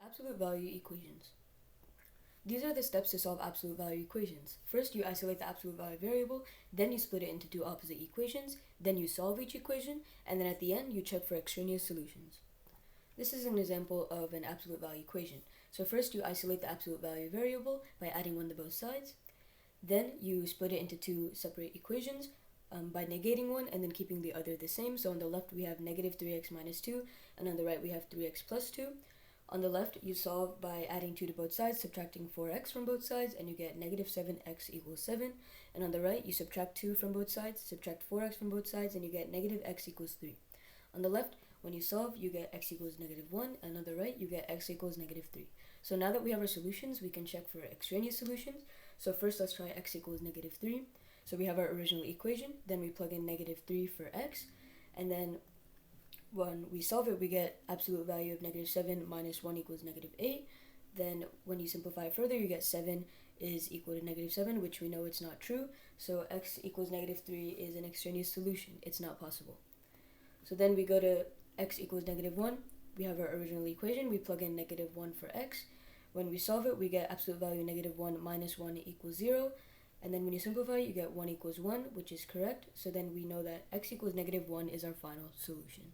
Absolute value equations. These are the steps to solve absolute value equations. First, you isolate the absolute value variable, then you split it into two opposite equations, then you solve each equation, and then at the end, you check for extraneous solutions. This is an example of an absolute value equation. So first, you isolate the absolute value variable by adding 1 to both sides. Then you split it into two separate equations by negating one and then keeping the other the same. So on the left, we have negative 3x minus 2, and on the right, we have 3x plus 2. On the left, you solve by adding 2 to both sides, subtracting 4x from both sides, and you get negative 7x equals 7. And on the right, you subtract 2 from both sides, subtract 4x from both sides, and you get negative x equals 3. On the left, when you solve, you get x equals negative 1, and on the right, you get x equals negative 3. So now that we have our solutions, we can check for extraneous solutions. So first, let's try x equals negative 3. So we have our original equation, then we plug in negative 3 for x, and then when we solve it, we get absolute value of negative 7 minus 1 equals negative 8. Then when you simplify further, you get 7 is equal to negative 7, which we know it's not true. So x equals negative 3 is an extraneous solution. It's not possible. So then we go to x equals negative 1. We have our original equation. We plug in negative 1 for x. When we solve it, we get absolute value negative 1 minus 1 equals 0. And then when you simplify, you get 1 equals 1, which is correct. So then we know that x equals negative 1 is our final solution.